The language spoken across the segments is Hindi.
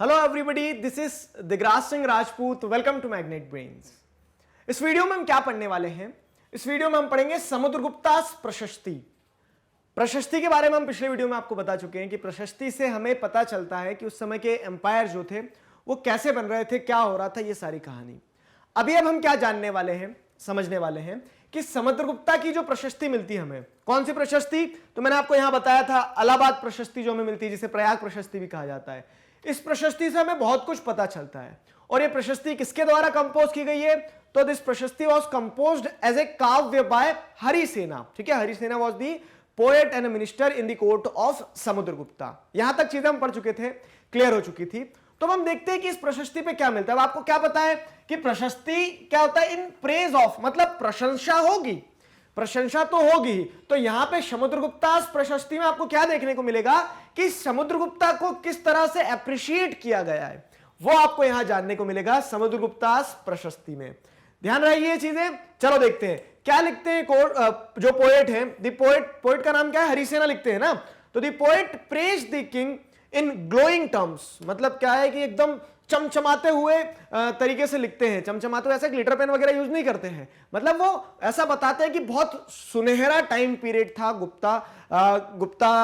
Hello everybody, this is Digraj Singh Rajput. Welcome to Magnet Brains. इस वीडियो में हम क्या पढ़ने वाले हैं? इस वीडियो में हम पढ़ेंगे समुद्रगुप्ता प्रशस्ति। प्रशस्ति के बारे में हम पिछले वीडियो में आपको बता चुके हैं कि प्रशस्ति से हमें पता चलता है कि उस समय के एम्पायर जो थे वो कैसे बन रहे थे, क्या हो रहा था, ये सारी कहानी। अब हम क्या जानने वाले हैं, समझने वाले हैं कि समुद्रगुप्ता की जो प्रशस्ति मिलती है हमें, कौन सी प्रशस्ति? तो मैंने आपको यहां बताया था इलाहाबाद प्रशस्ति जो हमें मिलती है, जिसे प्रयाग प्रशस्ति भी कहा जाता है। इस प्रशस्ति से हमें बहुत कुछ पता चलता है। और ये प्रशस्ति किसके द्वारा कंपोज की गई है? तो दिस प्रशस्ति वाज कंपोज्ड एज ए काव्य बाय हरिसेना। ठीक है, Harisena was the poet and minister in the court of Samudragupta. यहां तक चीजें हम पढ़ चुके थे, क्लियर हो चुकी थी। तो हम देखते हैं कि इस प्रशस्ति पे क्या मिलता है। अब आपको क्या पता है कि प्रशस्ति क्या होता है? इन प्रेज ऑफ, मतलब प्रशंसा होगी, प्रशंसा तो होगी। तो यहां पे समुद्रगुप्ता प्रशस्ति में आपको क्या देखने को मिलेगा कि समुद्रगुप्ता को किस तरह से अप्रिशिएट किया गया है, वो आपको यहां जानने को मिलेगा समुद्रगुप्ता प्रशस्ति में। ध्यान रखिए ये चीजें। चलो देखते हैं क्या लिखते हैं जो पोएट है। द पोएट का नाम क्या है? हरिसेना लिखते हैं ना। तो the poet praise the king in glowing terms, मतलब क्या है कि एकदम चमचमाते हुए तरीके से लिखते हैं। चमचमाते हुए ऐसा ग्लिटर पेन वगैरह यूज नहीं करते हैं, मतलब वो ऐसा बताते हैं कि बहुत सुनहरा टाइम पीरियड था गुप्ता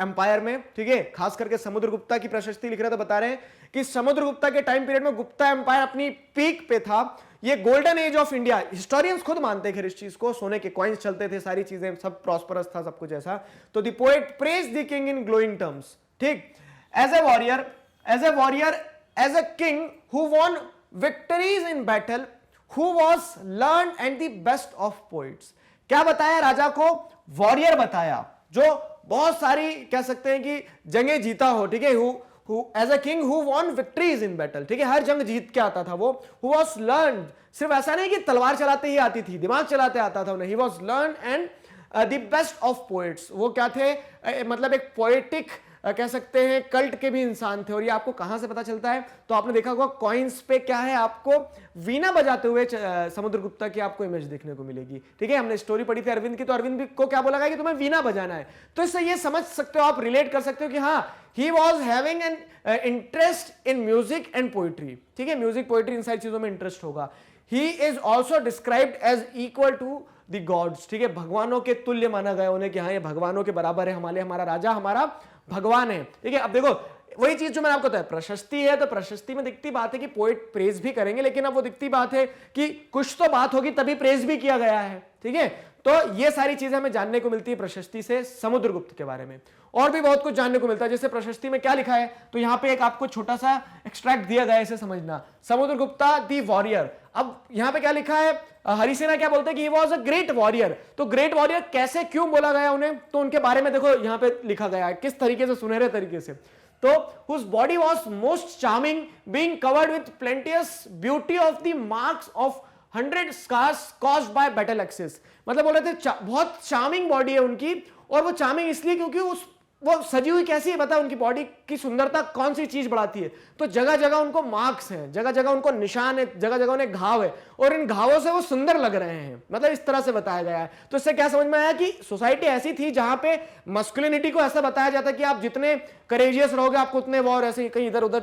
एम्पायर में। ठीक है, खास करके समुद्रगुप्ता की प्रशस्ति लिख रहे तो बता रहे हैं कि समुद्रगुप्ता के टाइम पीरियड में गुप्ता एम्पायर अपनी पीक पे था। ये golden age of India, historians खुद मानते हैं इस चीज को। सोने के कॉइन्स चलते थे, सारी चीजें, सब प्रॉस्परस था, सब कुछ ऐसा। तो the poet praise the king in glowing terms. ठीक, as a warrior, as a king who won victories in battle, who was learned and the best of poets। क्या बताया राजा को? वॉरियर बताया, जो बहुत सारी कह सकते हैं कि जंगें जीता हो। ठीक है, as a king who won victories in battle। ठीक है, हर जंग जीत के आता था वो। who was learned, सिर्फ ऐसा नहीं कि तलवार चलाते ही आती थी, दिमाग चलाते आता था उन्हें। he was learned and the best of poets। वो क्या थे? मतलब एक पोएटिक कह सकते हैं कल्ट के भी इंसान थे। और ये आपको कहां से पता चलता है? तो आपने देखा होगा कॉइन्स पे क्या है, आपको वीणा बजाते हुए समुद्रगुप्ता की आपको इमेज देखने को मिलेगी। ठीक है, हमने स्टोरी पढ़ी थी अरविंद की, तो अरविंद को क्या बोला गया कि तुम्हें वीणा बजाना है। तो इससे ये समझ सकते हो, आप रिलेट कर सकते हो कि हाँ, he was having an interest in music and poetry. ठीक है, म्यूजिक, पोइट्री, इन सारी चीजों में इंटरेस्ट होगा। He is also described as equal to the gods. ठीक है, भगवानों के तुल्य माना गया उन्हें कि हाँ, ये भगवानों के बराबर है, हमारा राजा हमारा भगवान है। ठीक है, अब देखो वही चीज जो मैंने आपको बताया, प्रशस्ति है तो प्रशस्ति में दिखती बात है कि पोएट प्रेज भी करेंगे, लेकिन अब वो दिखती बात है कि कुछ तो बात होगी तभी प्रेज भी किया गया है। ठीक है, तो ये सारी चीजें हमें जानने को मिलती है प्रशस्ति से समुद्रगुप्त के बारे में। और भी बहुत कुछ जानने को मिलता है। जैसे प्रशस्ति में क्या लिखा है, तो यहां पे एक आपको छोटा सा एक्सट्रैक्ट दिया गया है, इसे समझना। समुद्रगुप्ता दी वॉरियर। अब यहां पे क्या लिखा है? हरिसेना क्या बोलते हैं कि he was a great warrior. तो ग्रेट वॉरियर कैसे, क्यों बोला गया उन्हें, तो उनके बारे में देखो यहां पे लिखा गया है किस तरीके से, सुनहरे तरीके से। तो whose body was most charming, being covered with plenteous beauty of the marks of 100 scars caused by battle axes। मतलब बोल रहे थे बहुत चार्मिंग बॉडी है उनकी, और वो चार्मिंग इसलिए क्योंकि वो सजी हुई कैसी है बता, उनकी बॉडी की सुंदरता कौन सी चीज बढ़ाती है? तो जगह जगह उनको मार्क्स हैं, जगह जगह उनको निशान है, जगह जगह उन्हें घाव है, और इन घावों से वो सुंदर लग रहे हैं। मतलब इस तरह से बताया गया है। तो इससे क्या समझ में आया कि सोसाइटी ऐसी थी जहां पे मस्कुलिनिटी को ऐसा बताया जाता है कि आप जितने करेजियस रहोगे आपको उतने वॉर, ऐसे कहीं इधर उधर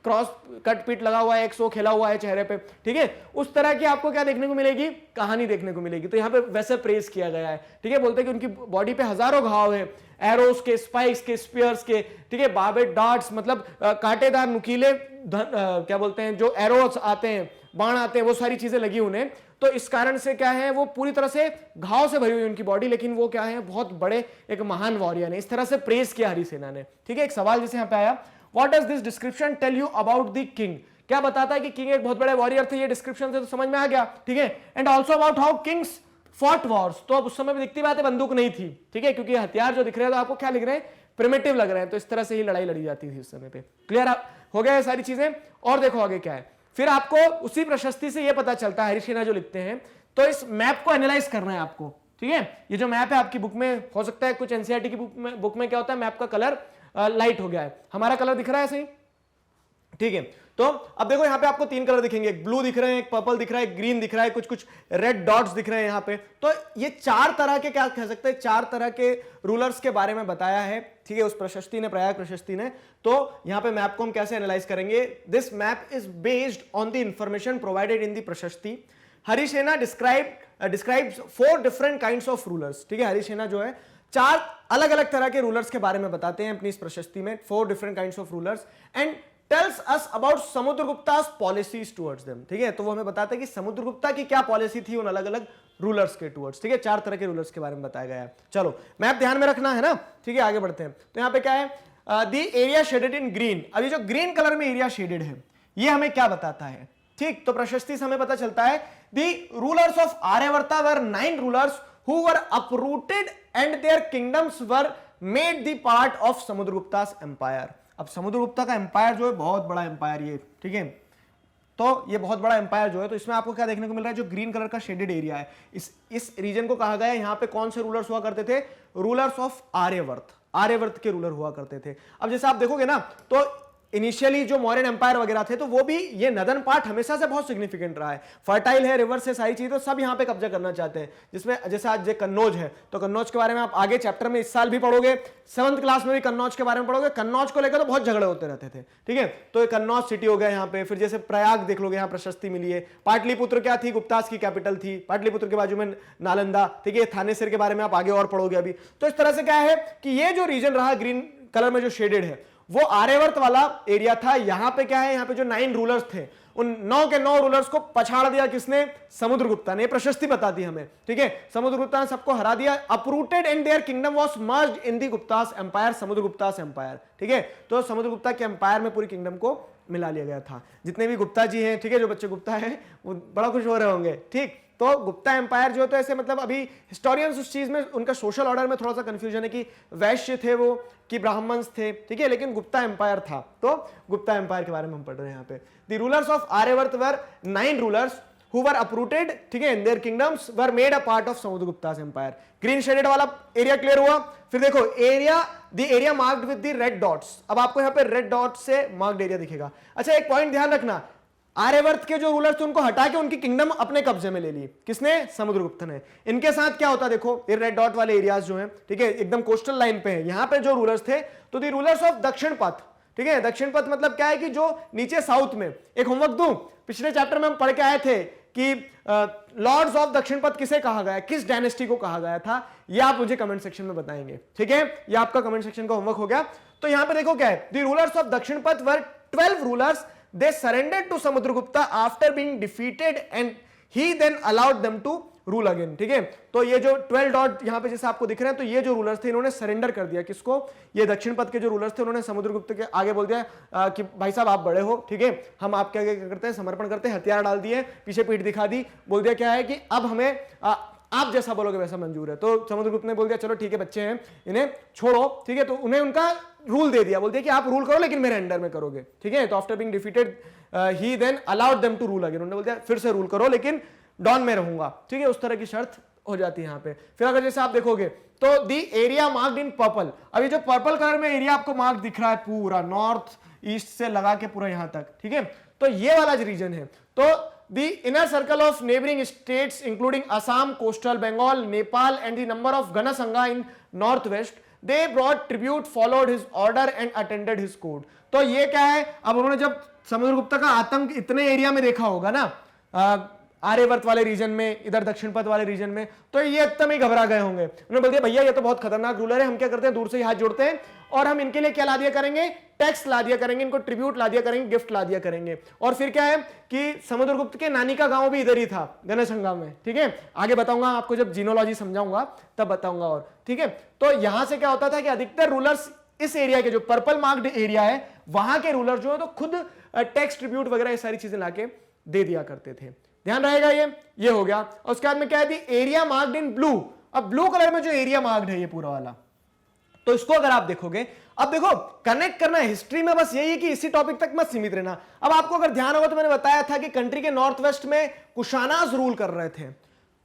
क्रॉस कट पीट लगा हुआ है, एक सो खेला हुआ है चेहरे पे। ठीक है, उस तरह की आपको क्या देखने को मिलेगी? कहानी देखने को मिलेगी। तो यहाँ पे वैसे प्रेस किया गया है। ठीक है, बोलते हैं कि उनकी बॉडी पे हजारों घाव है, एरोस के, स्पाइक्स के, स्पीयर्स के। ठीक है, बार्बेड डार्ट्स, मतलब कांटेदार नुकीले क्या बोलते हैं, जो एरोस आते हैं, बाण आते हैं, वो सारी चीजें लगी उन्हें। तो इस कारण से क्या है, वो पूरी तरह से घाव से भरी हुई उनकी बॉडी, लेकिन वो क्या है, बहुत बड़े एक महान वॉरियर ने। इस तरह से प्रेस किया हरिसेना ने। ठीक है, एक सवाल जैसे यहाँ पे आया, What does this description tell you about the king? क्या बताता है कि किंग एक बहुत बड़े वॉरियर थे? ये डिस्क्रिप्शन से तो समझ में आ गया। ठीक है, and also about how Kings fought Wars. तो अब उस समय भी दिखती बात है, बंदूक नहीं थी। ठीक है, क्योंकि हथियार जो दिख रहे हैं तो आपको क्या लिख रहे हैं, प्रिमिटिव लग रहे हैं। तो इस तरह से ही लड़ाई लड़ी जाती थी उस समय पे। क्लियर हो गया ये सारी चीजें। और देखो आगे क्या है, फिर आपको उसी प्रशस्ति से ये पता चलता है, हरिसेना जो लिखते हैं, तो इस मैप को एनालाइज करना है आपको। ठीक है, ये जो मैप है आपकी बुक में, हो सकता है कुछ एनसीईआरटी की बुक में क्या होता है, मैप का कलर लाइट हो गया है, हमारा कलर दिख रहा है सही, ठीक है। तो अब देखो यहां पे आपको तीन कलर दिखेंगे, एक ब्लू दिख रहे हैं, एक पर्पल दिख रहा है, एक ग्रीन दिख रहा है, कुछ कुछ रेड डॉट्स दिख रहे हैं यहां पे। तो ये चार तरह के, क्या कह सकते हैं, चार तरह के रूलर्स के बारे में बताया है, ठीक है, उस प्रशस्ति ने, प्रयाग प्रशस्ति ने। तो यहां पे मैप को हम कैसे एनालाइज करेंगे? This map is based on the information provided in the prashasti. Harisena describes 4 different kinds of rulers, ठीक है। हरिसेना जो है चार अलग अलग तरह के रूलर्स के बारे में बताते हैं अपनी इस प्रशस्ति में, 4 different kinds of rulers, and tells us about Samudragupta's policies towards them, ठीक है। तो वो हमें बताते हैं कि समुद्रगुप्ता की क्या पॉलिसी थी उन अलग अलग रूलर्स के टुवर्ड्स, ठीक है। 4 तरह के रूलर्स के बारे में बताया गया है। चलो मैप ध्यान में रखना है ना, ठीक है, आगे बढ़ते हैं। तो यहां पे क्या है, the area shaded in green. अभी जो ग्रीन कलर में एरिया शेडेड है ये हमें क्या बताता है? ठीक, तो प्रशस्ति से हमें पता चलता है the rulers of Aryavarta were 9 rulers who were uprooted and their kingdoms were made the part of समुद्रगुप्ता's empire। अब समुद्रगुप्ता का एम्पायर जो है बहुत बड़ा एम्पायर ये, ठीक है। तो ये बहुत बड़ा एम्पायर जो है, तो इसमें आपको क्या देखने को मिल रहा है, जो ग्रीन कलर का शेडेड एरिया है, इस रीजन को कहा गया है, यहां पे कौन से रूलर्स हुआ करते थे? रूलर्स ऑफ आर्यवर्त, आर्यवर्त के रूलर हुआ करते थे। अब जैसे आप देखोगे ना, तो इनिशियली जो मौर्यन एम्पायर वगैरह थे, तो वो भी, ये नदन पार्ट हमेशा से बहुत सिग्निफिकेंट रहा है, फर्टाइल है, रिवर से सारी चीजें, तो सब यहाँ पे कब्जा करना चाहते हैं। जिसमें जैसे आज कन्नौज है, तो कन्नौज के बारे में आप आगे चैप्टर में इस साल भी पढ़ोगे, 7th क्लास में भी कन्नौज के बारे में पढ़ोगे। कन्नौज को लेकर तो बहुत झगड़े होते रहते थे, ठीक है। तो ये कन्नौज सिटी हो गया यहाँ पे। फिर जैसे प्रयाग देख लोगे, यहाँ प्रशस्ति मिली है। पाटलिपुत्र क्या थी? गुप्तास की कैपिटल थी, पाटलिपुत्र के बाजू में नालंदा, ठीक है। थानेसर के बारे में आप आगे और पढ़ोगे अभी। तो इस तरह से क्या है कि ये जो रीजन रहा ग्रीन कलर में जो शेडेड है, वो आर्यवर्त वाला एरिया था। यहां पे क्या है, यहां पे जो 9 रूलर्स थे, उन 9 के 9 रूलर्स को पछाड़ दिया किसने? समुद्रगुप्ता ने। प्रशस्ति बताती हमें, ठीक है। समुद्रगुप्ता ने सबको हरा दिया। Uprooted and their kingdom was merged in the Guptas empire, Samudragupta's empire, ठीक है। तो समुद्रगुप्ता के एम्पायर में पूरी किंगडम को मिला लिया गया था। जितने भी गुप्ता जी हैं, ठीक है, जो बच्चे गुप्ता हैं वो बड़ा खुश हो रहे होंगे, ठीक। तो गुप्ता एम्पायर जो है, तो ऐसे मतलब अभी हिस्टोरियंस उस चीज में, उनका सोशल ऑर्डर में थोड़ा सा कंफ्यूजन है कि वैश्य थे वो कि ब्राह्मण्स थे, ठीक है, लेकिन गुप्ता एम्पायर था। तो गुप्ता एम्पायर के बारे में हम पढ़ रहे हैं यहाँ पे। The rulers of Aryavarta were 9 rulers who were uprooted, ठीक है, and their kingdoms were made a part of समुद्रगुप्ता's empire। Green shaded वाला एरिया क्लियर हुआ। फिर देखो area, the area marked with the red dots. अब आपको यहाँ पे रेड डॉट से मार्क्ड एरिया दिखेगा। अच्छा, एक पॉइंट ध्यान रखना, आर्यवर्त के जो रूलर्स थे उनको हटा के उनकी किंगडम अपने कब्जे में ले ली। किसने? समुद्रगुप्त ने। इनके साथ क्या होता, देखो ये रेड डॉट वाले एरियाज जो हैं, ठीक है, एकदम कोस्टल लाइन पे है। यहां पे जो रूलर्स थे, तो दी रूलर्स ऑफ दक्षिण पथ, ठीक है। दक्षिण पथ मतलब क्या है कि जो नीचे साउथ में, एक होमवर्क दूं, पिछले चैप्टर में हम पढ़ के आए थे कि लॉर्ड्स ऑफ दक्षिण पथ किसे कहा गया, किस डायनेस्टी को कहा गया था, ये आप मुझे कमेंट सेक्शन में बताएंगे, ठीक है। ये आपका कमेंट सेक्शन का होमवर्क हो गया। तो यहां पे देखो क्या है, द रूलर्स ऑफ दक्षिण पथ वर 12 rulers. They surrendered to Samudragupta after being defeated and he then allowed them to rule again, ठीक है। तो ये जो 12 डॉट यहां पे जैसे आपको दिख रहे हैं, तो ये जो रूलर्स थे इन्होंने सरेंडर कर दिया किसको? ये दक्षिण पथ के जो रूलर्स थे, उन्होंने समुद्रगुप्त के आगे बोल दिया कि भाई साहब आप बड़े हो, ठीक है, हम आपके आगे क्या करते हैं, समर्पण करते हैं, हथियार डाल दिए, पीछे पीठ दिखा दी, बोल दिया क्या है कि अब हमें आप जैसा बोलोगे वैसा मंजूर है। तो समुद्रगुप्त ने बोल दिया चलो ठीक है, बच्चे हैं, इन्हें छोड़ो, ठीक है। तो उन्हें उनका रूल दे दिया, बोल दिया कि आप रूल करो लेकिन मेरे अंडर में करोगे, ठीक है। तो after being defeated he then allowed them to rule again. उन्होंने बोल दिया फिर से रूल करो लेकिन डॉन में रहूंगा, ठीक है। उस तरह की शर्त हो जाती है यहाँ पे। फिर अगर जैसे आप देखोगे तो the area marked in purple. अभी जो पर्पल कलर में एरिया आपको मार्क दिख रहा है पूरा नॉर्थ ईस्ट से लगा के पूरा यहां तक, ठीक है। तो ये वाला जो रीजन है, तो the inner circle of neighboring states including Assam, coastal Bengal, Nepal and the number of Ganasanga in northwest, they brought tribute, followed his order and attended his code। तो ये क्या है, अब उन्होंने जब समुद्रगुप्ता का आतंक इतने एरिया में देखा होगा ना, आर्यवर्त वाले रीजन में, इधर दक्षिण पथ वाले रीजन में, तो ये एकदम ही घबरा गए होंगे। उन्होंने बोल दिया भैया ये तो बहुत खतरनाक रूलर है, हम क्या करते हैं दूर से ही हाथ जोड़ते हैं और हम इनके लिए क्या ला दिया करेंगे, टैक्स ला दिया करेंगे, इनको ट्रिब्यूट ला दिया करेंगे, गिफ्ट ला दिया करेंगे। और फिर क्या है कि समुद्रगुप्त के नानी का गांव भी इधर ही था, गणेशंगा में, ठीक है। आगे बताऊंगा आपको, जब जीनोलॉजी समझाऊंगा तब बताऊंगा और, ठीक है। तो यहां से क्या होता था कि अधिकतर रूलर्स इस एरिया के, जो पर्पल मार्क्ड एरिया है, वहां के रूलर जो है तो खुद टैक्स, ट्रिब्यूट वगैरह ये सारी चीजें लाके दे दिया करते थे। ध्यान रहेगा ये हो गया। और उसके बाद में क्या है, एरिया मार्क्ड इन ब्लू। अब ब्लू कलर में जो एरिया मार्क्ड है ये पूरा वाला, तो इसको अगर आप देखोगे, अब देखो कनेक्ट करना है हिस्ट्री में, बस यही है कि इसी टॉपिक तक मत सीमित रहना। अब आपको अगर ध्यान होगा तो मैंने बताया था कि कंट्री के नॉर्थ वेस्ट में कुशानास रूल कर रहे थे।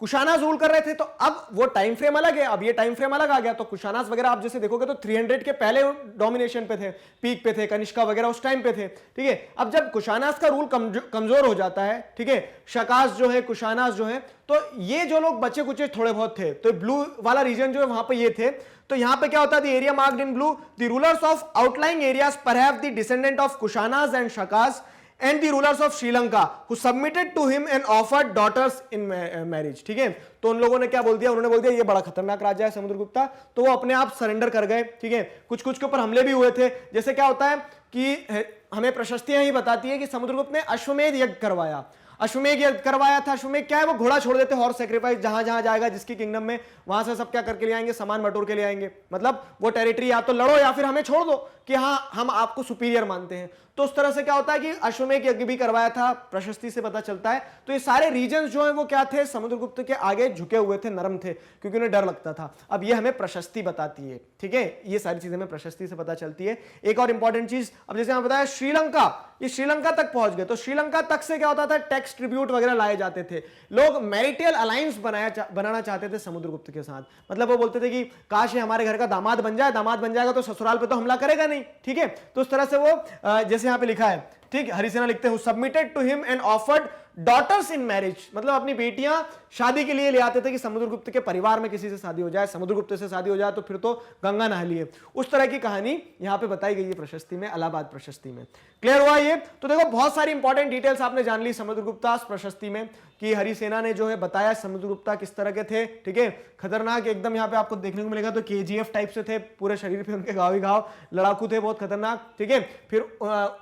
कुशानास रूल कर रहे थे, तो अब वो टाइम फ्रेम अलग है, अब ये टाइम फ्रेम अलग आ गया। तो कुशानास वगैरह आप जैसे देखोगे तो 300 के पहले डोमिनेशन पे थे, पीक पे थे, कनिष्का वगैरह उस टाइम पे थे, ठीक है। अब जब कुशानास का रूल कमजोर हो जाता है, ठीक है, शकास जो है, कुशानास जो है, तो ये जो लोग बचे कुचे थोड़े बहुत थे, तो ब्लू वाला रीजन जो है वहां पे ये थे। तो यहां पे क्या होता है, area marked in blue, the rulers of outlying areas perhaps the descendant of Kushanas and Shakas and the rulers of Sri Lanka who submitted to him and offered daughters in marriage, ठीक है। तो उन लोगों ने क्या बोल दिया, उन्होंने बोल दिया ये बड़ा खतरनाक राजा है समुद्रगुप्ता, तो वो अपने आप सरेंडर कर गए, ठीक है। कुछ कुछ के ऊपर हमले भी हुए थे, जैसे क्या होता है कि हमें प्रशस्तियां ही बताती है कि समुद्रगुप्त ने अश्वमेध यज्ञ करवाया, अश्वमेध यज्ञ करवाया था। अश्वमेध क्या है, वो घोड़ा छोड़ देते, हॉर्स सेक्रीफाइस, जहां जहां जाएगा जिसकी किंगडम में, वहां से सब क्या करके ले आएंगे, सामान बटोर के ले आएंगे। मतलब वो टेरिटरी या तो लड़ो या फिर हमें छोड़ दो कि हाँ हम आपको सुपीरियर मानते हैं। तो उस तरह से क्या होता है कि अश्वमेध यज्ञ भी करवाया था, प्रशस्ति से पता चलता है। तो ये सारे रीजन्स जो है वो क्या थे, समुद्रगुप्त के आगे झुके हुए थे, नरम थे, क्योंकि उन्हें डर लगता था। अब ये हमें प्रशस्ति बताती है, ठीक है, ये सारी चीजें हमें प्रशस्ति से पता चलती है। एक और इंपॉर्टेंट चीज, अब जैसे हम बताया श्रीलंका, ये श्रीलंका तक पहुंच गए, तो श्रीलंका तक से क्या होता था, टैक्स ट्रिब्यूट वगैरह लाए जाते थे। लोग मैरिटल अलायंस बनाना चाहते थे समुद्रगुप्त के साथ, मतलब वो बोलते थे कि काश ये हमारे घर का दामाद बन जाए, दामाद बन जाएगा तो ससुराल पे तो हमला करेगा नहीं, ठीक है। तो उस तरह से वो जैसे यहां पे लिखा है, ठीक, हरिसेना लिखते हैं submitted to him and offered daughters in marriage, मतलब अपनी बेटियां शादी के लिए ले आते थे कि समुद्रगुप्त के परिवार में किसी से शादी हो जाए, समुद्रगुप्त से शादी हो जाए तो फिर तो गंगा नहा लिए। उस तरह की कहानी यहां पे बताई गई है प्रशस्ति में, इलाहाबाद प्रशस्ति में। क्लियर हुआ ये? तो देखो बहुत सारी इंपॉर्टेंट डिटेल्स आपने जान ली समुद्रगुप्ता प्रशस्ति में, कि हरिसेना ने जो है बताया समुद्रगुप्ता किस तरह के थे, ठीक है, खतरनाक एकदम। यहाँ पे आपको देखने को मिलेगा तो KGF टाइप से थे, पूरे शरीर पे उनके घाव ही घाव, लड़ाकू थे, बहुत खतरनाक, ठीक है। फिर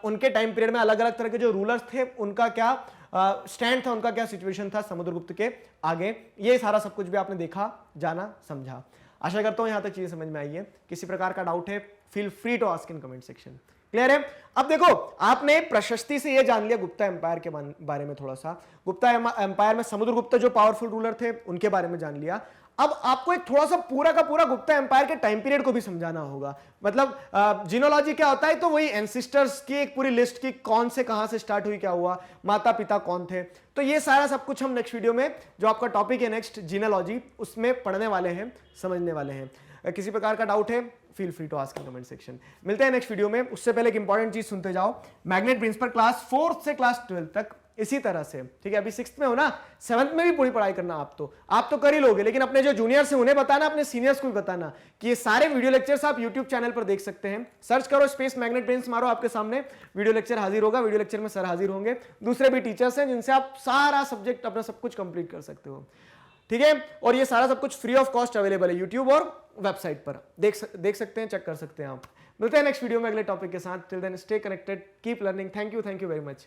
उनके टाइम पीरियड में अलग अलग तरह के जो रूलर्स थे उनका क्या स्टैंड था, उनका क्या सिचुएशन था समुद्रगुप्त के आगे, ये सारा सब कुछ भी आपने देखा, जाना, समझा। आशा करता हूं यहां तक चीजें समझ में आई है। किसी प्रकार का डाउट है, feel free to ask in comment section. Clear है? अब देखो आपने प्रशस्ति से ये जान लिया गुप्ता एम्पायर के बारे में, थोड़ा सा गुप्ता एम्पायर में समुद्रगुप्त जो पावरफुल रूलर थे उनके बारे में जान लिया। अब आपको एक थोड़ा सा पूरा का पूरा गुप्ता एम्पायर के टाइम पीरियड को भी समझाना होगा। मतलब जीनोलॉजी क्या होता है, तो वही एंसिस्टर्स की एक पूरी लिस्ट की, कौन से कहां से स्टार्ट हुई, क्या हुआ, माता पिता कौन थे। तो ये सारा सब कुछ हम नेक्स्ट वीडियो में, जो आपका टॉपिक है नेक्स्ट जीनोलॉजी, उसमें पढ़ने वाले हैं, समझने वाले हैं। किसी प्रकार का डाउट है, feel free to ask in comment section. मिलते हैं नेक्स्ट वीडियो में। उससे पहले एक इंपॉर्टेंट चीज सुनते जाओ, मैग्नेट ब्रेन्स पर क्लास 4th से क्लास 12th तक इसी तरह से, ठीक है। अभी 6th में हो ना, 7th में भी पूरी पढ़ाई करना आप तो कर ही लोगे, लेकिन अपने जो जूनियर्स हैं उन्हें बताना, अपने सीनियर्स को भी बताना कि ये सारे वीडियो लेक्चर्स आप यूट्यूब चैनल पर देख सकते हैं। सर्च करो स्पेस मैग्नेट ब्रेन्स, मारो, आपके सामने वीडियो लेक्चर हाजिर होगा। वीडियो लेक्चर में सर हाजिर होंगे, दूसरे भी टीचर्स हैं जिनसे आप सारा सब्जेक्ट अपना सब कुछ कंप्लीट कर सकते हो, ठीक है। और ये सारा सब कुछ फ्री ऑफ कॉस्ट अवेलेबल है यूट्यूब और वेबसाइट पर, देख सकते हैं, चेक कर सकते हैं आप। मिलते हैं नेक्स्ट वीडियो में अगले टॉपिक के साथ। Till then stay connected, keep learning. Thank you very much.